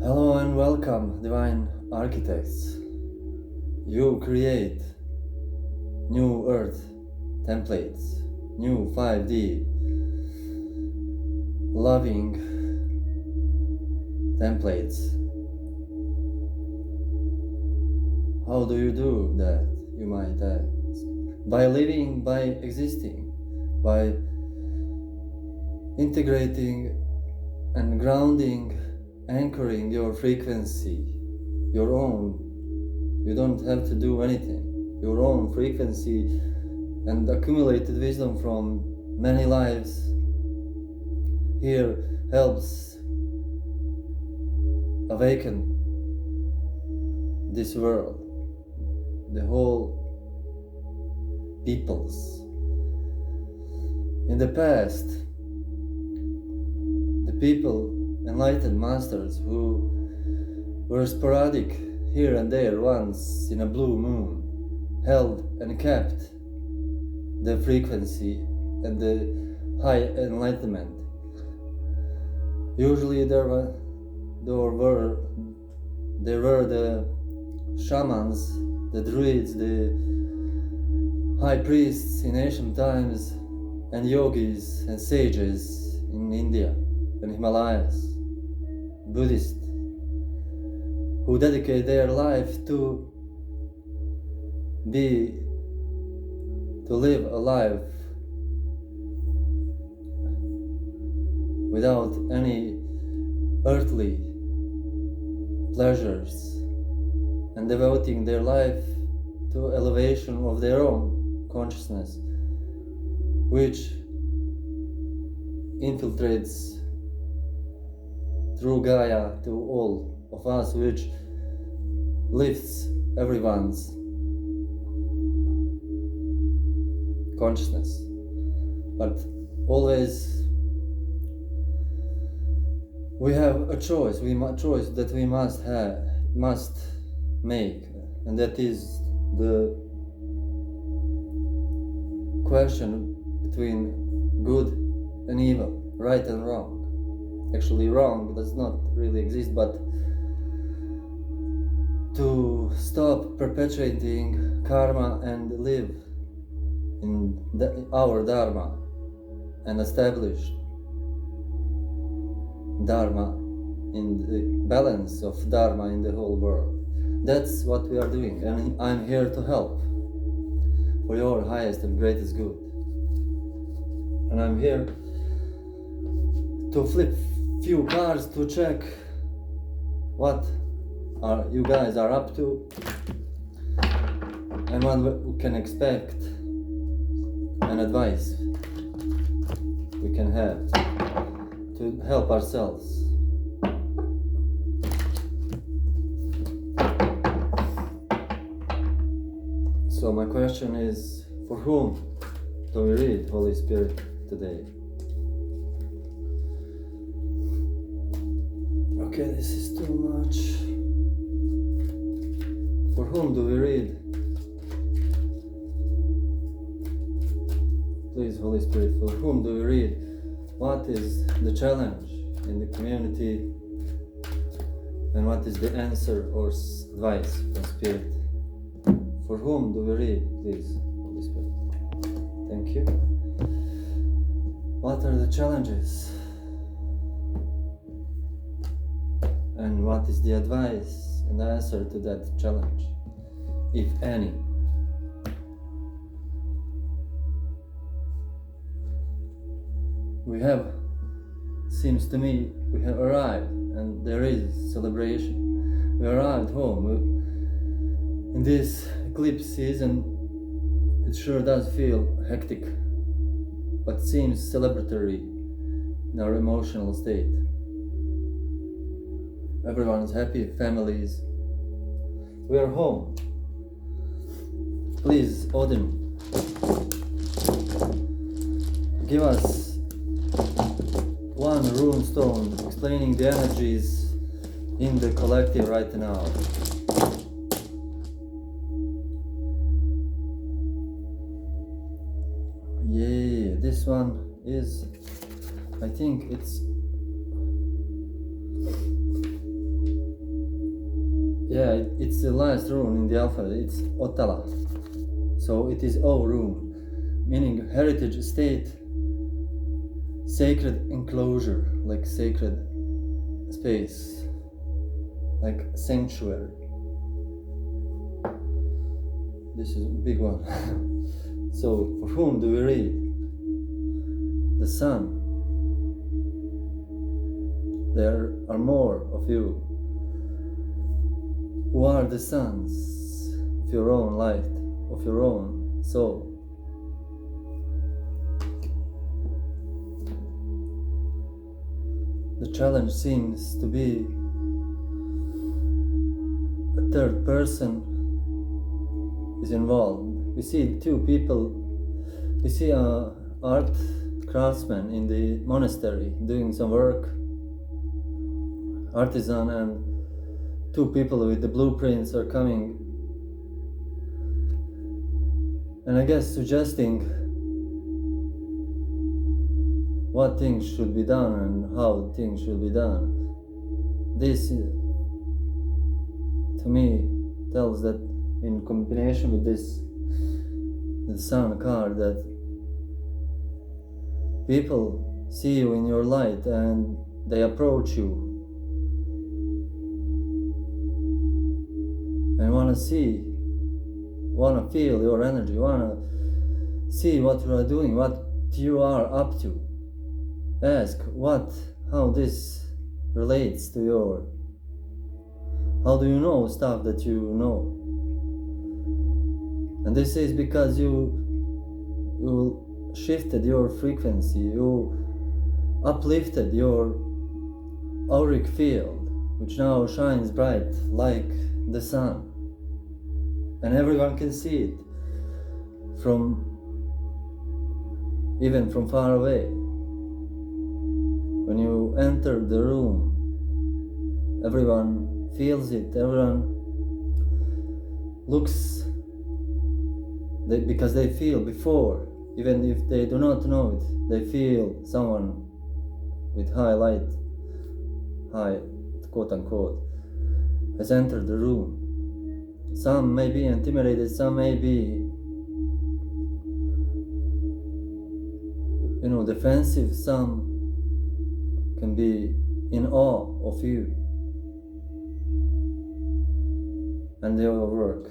Hello and welcome, divine architects. You create new Earth templates, new 5D loving templates. How do you do that, you might ask? By living, by existing, by integrating and grounding, anchoring your frequency, your own. You don't have to do anything. Your own frequency and accumulated wisdom from many lives here helps awaken this world, the whole peoples. In the past, the people, enlightened masters who were sporadic here and there once in a blue moon, held and kept the frequency and the high enlightenment. Usually there were the Shamans, the Druids, the High-priestess in ancient times, and yogis and sages in India and Himalayas, Buddhists, who dedicate their life to live a life without any earthly pleasures and devoting their life to elevation of their own consciousness, which infiltrates through Gaia to all of us, which lifts everyone's consciousness. But always we have a choice, choice that we must make, and that is the question between good and evil, right and wrong. Actually, wrong does not really exist, but to stop perpetuating karma and live in our dharma and establish dharma in the balance of dharma in the whole world. That's what we are doing, and I'm here to help for your highest and greatest good. And I'm here to flip few cards to check what you guys are up to and what we can expect, and advice we can have to help ourselves. So my question is, for whom do we read Holy Spirit today? Okay, this is too much. For whom do we read? Please, Holy Spirit, for whom do we read? What is the challenge in the community? And what is the answer or advice from Spirit? For whom do we read, please, Holy Spirit? Thank you. What are the challenges? And what is the advice and answer to that challenge, if any? Seems to me, we have arrived, and there is celebration. We arrived home. In this eclipse season, it sure does feel hectic, but seems celebratory in our emotional state. Everyone's happy, families. We are home. Please, Odin, give us one rune stone explaining the energies in the collective right now. Yeah, this one is, I think it's it's the last rune in the alphabet. It's Otala. So it is O rune, meaning heritage state, sacred enclosure, like sacred space, like sanctuary. This is a big one. So for whom do we read? The sun. There are more of you who are the sons of your own light, of your own soul. The challenge seems to be a third person is involved. We see two people. We see a art craftsman in the monastery doing some work, artisan, and two people with the blueprints are coming, and I guess suggesting what things should be done and how things should be done. This, to me, tells that in combination with this, the Sun card, that people see you in your light and they approach you and want to see, want to feel your energy, want to see what you are doing, what you are up to. Ask how this relates to your, how do you know stuff that you know? And this is because you shifted your frequency, you uplifted your auric field, which now shines bright like the sun. And everyone can see it even from far away. When you enter the room, everyone feels it, everyone looks, because they feel before, even if they do not know it, they feel someone with high light, high quote unquote, has entered the room. Some may be intimidated, some may be, defensive, some can be in awe of you and your work.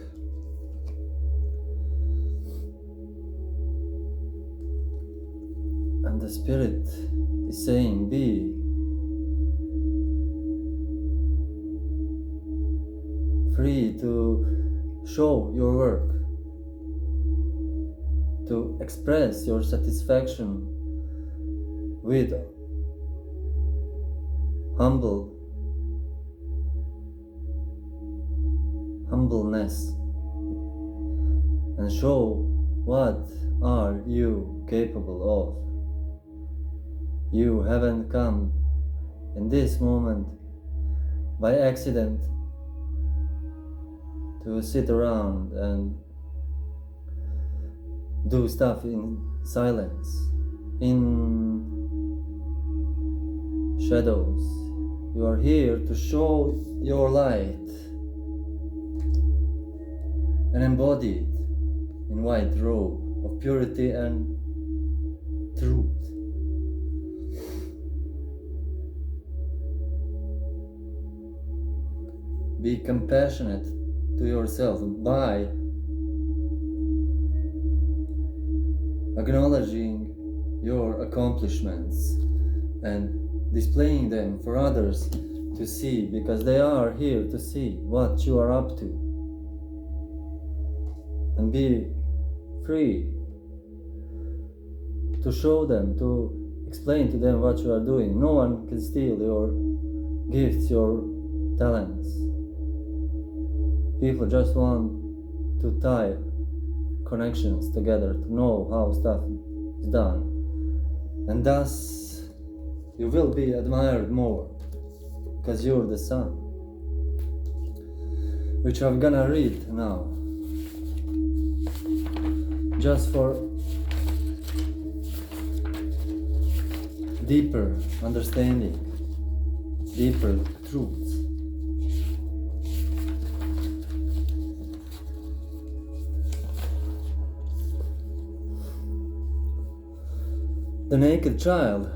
And the Spirit is saying, be free to show your work, to express your satisfaction with humbleness, and show what are you capable of. You haven't come in this moment by accident to sit around and do stuff in silence, in shadows. You are here to show your light and embody it in white robe of purity and truth. Be compassionate to yourself by acknowledging your accomplishments and displaying them for others to see, because they are here to see what you are up to. And be free to show them, to explain to them what you are doing. No one can steal your gifts, your talents. People just want to tie connections together, to know how stuff is done. And thus, you will be admired more, because you're the sun. Which I'm gonna read now, just for deeper understanding, deeper truths. The naked child,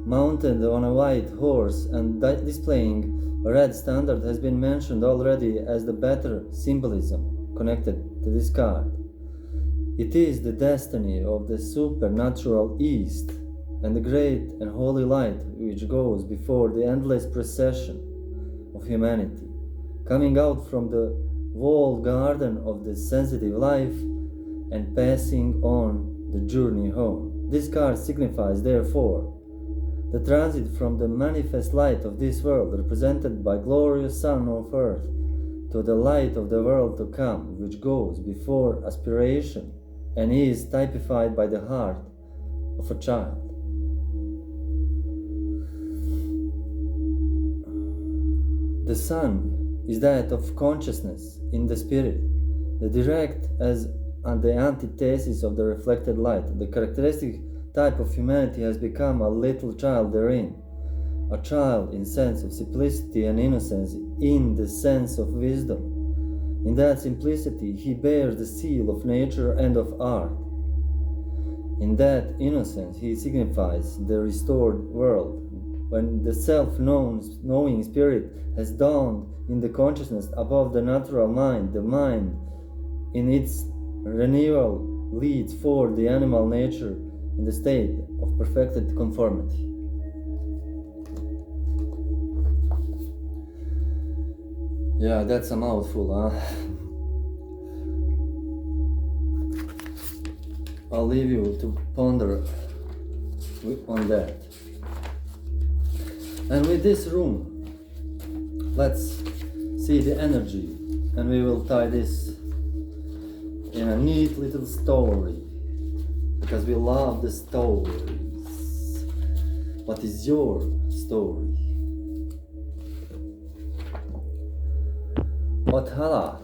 mounted on a white horse and displaying a red standard, has been mentioned already as the better symbolism connected to this card. It is the destiny of the supernatural East and the great and holy light which goes before the endless procession of humanity, coming out from the walled garden of the sensitive life and passing on the journey home. This card signifies, therefore, the transit from the manifest light of this world, represented by glorious sun of earth, to the light of the world to come, which goes before aspiration and is typified by the heart of a child. The sun is that of consciousness in the spirit, the direct as the antithesis of the reflected light. The characteristic type of humanity has become a little child therein, a child in sense of simplicity and innocence, in the sense of wisdom. In that simplicity he bears the seal of nature and of art. In that innocence he signifies the restored world. When the self-knowing spirit has dawned in the consciousness above the natural mind, the mind in its renewal leads forth the animal nature in the state of perfected conformity. Yeah, that's a mouthful, huh? I'll leave you to ponder on that. And with this room, let's see the energy, and we will tie this in a neat little story, because we love the stories. What is your story? Othala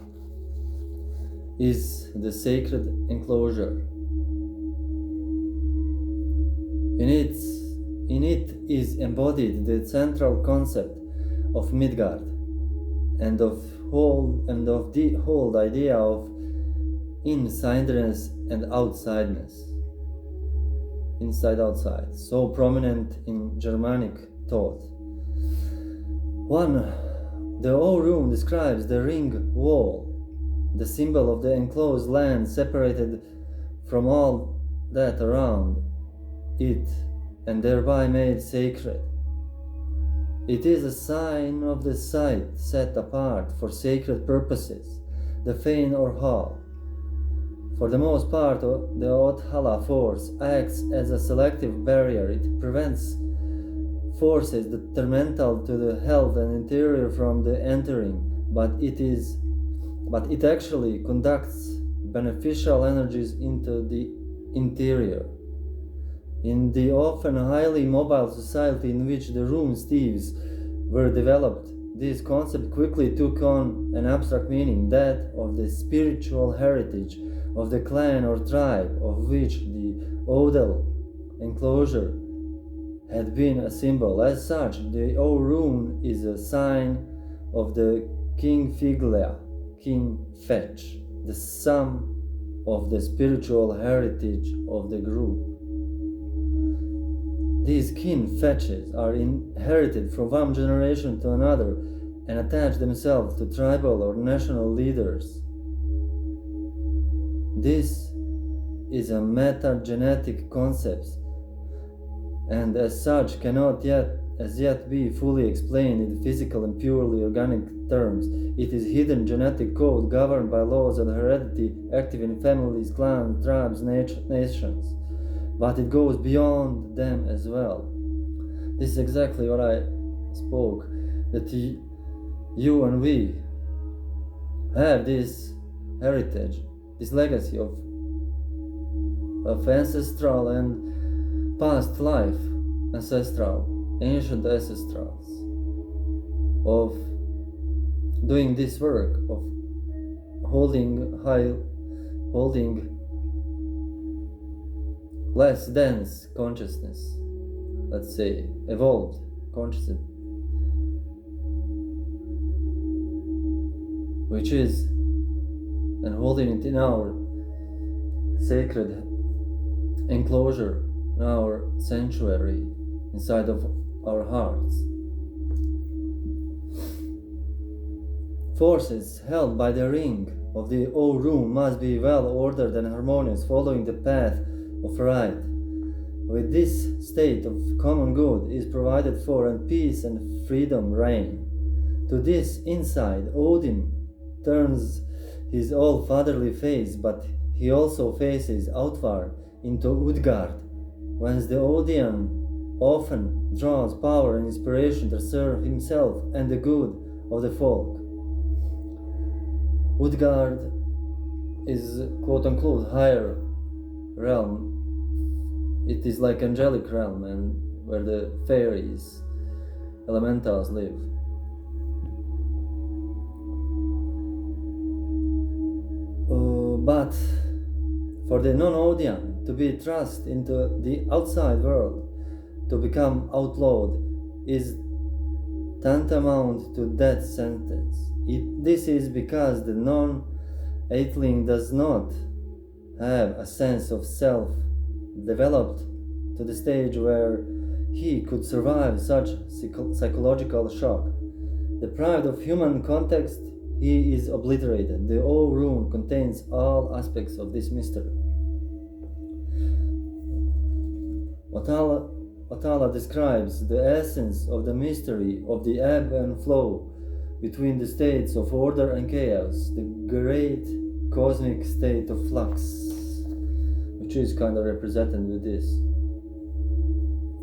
is the sacred enclosure. In it is embodied the central concept of Midgard and of the whole idea of insideness and outsideness. Inside-outside, so prominent in Germanic thought. The O room describes the ring wall, the symbol of the enclosed land separated from all that around it and thereby made sacred. It is a sign of the site set apart for sacred purposes, the fane or hall. For the most part, the Othala force acts as a selective barrier. It prevents forces detrimental to the health and interior from the entering, but it actually conducts beneficial energies into the interior. In the often highly mobile society in which the room thieves were developed, this concept quickly took on an abstract meaning, that of the spiritual heritage of the clan or tribe of which the Odal enclosure had been a symbol. As such, the O rune is a sign of the King Figlia, King Fetch, the sum of the spiritual heritage of the group. These kin fetches are inherited from one generation to another and attach themselves to tribal or national leaders. This is a metagenetic concept, and as such cannot as yet be fully explained in physical and purely organic terms. It is hidden genetic code governed by laws and heredity active in families, clans, tribes, nations. But it goes beyond them as well. This is exactly what I spoke, that you and we have this heritage, this legacy of ancestral and past life, ancient ancestrals, of doing this work, of holding less dense consciousness, let's say evolved consciousness, which is, and holding it in our sacred enclosure in our sanctuary, inside of our hearts. Forces held by the ring of the O-Room must be well ordered and harmonious, following the path of right. With this state of common good is provided for, and peace and freedom reign. To this inside, Odin turns his all-fatherly face, but he also faces outward into Utgard, whence the Odian often draws power and inspiration to serve himself and the good of the folk. Utgard is quote-unquote higher realm. It is like angelic realm, and where the fairies, elementals live. But for the non-Odian to be thrust into the outside world, to become outlawed, is tantamount to death sentence. This is because the non-Atheling does not have a sense of self developed to the stage where he could survive such psychological shock. Deprived of human context, he is obliterated. The O-Room contains all aspects of this mystery. Atala describes the essence of the mystery of the ebb and flow between the states of order and chaos, the great cosmic state of flux, which is kind of represented with this.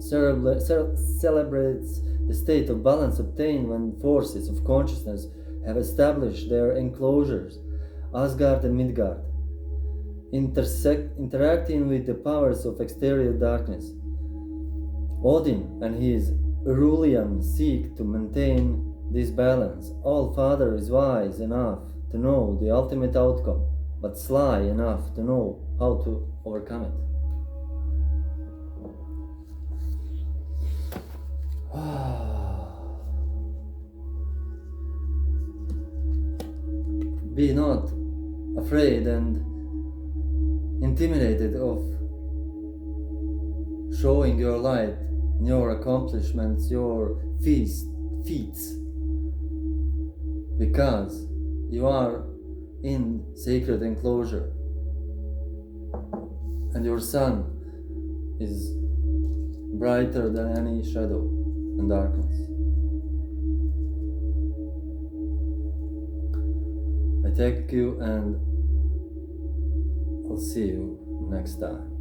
Celebrates the state of balance obtained when forces of consciousness have established their enclosures, Asgard and Midgard, interacting with the powers of exterior darkness. Odin and his Urulian seek to maintain this balance. All-Father is wise enough to know the ultimate outcome, but sly enough to know how to overcome it. Be not afraid and intimidated of showing your light, your accomplishments, your feats, because you are in sacred enclosure, and your sun is brighter than any shadow and darkness. I thank you, and I'll see you next time.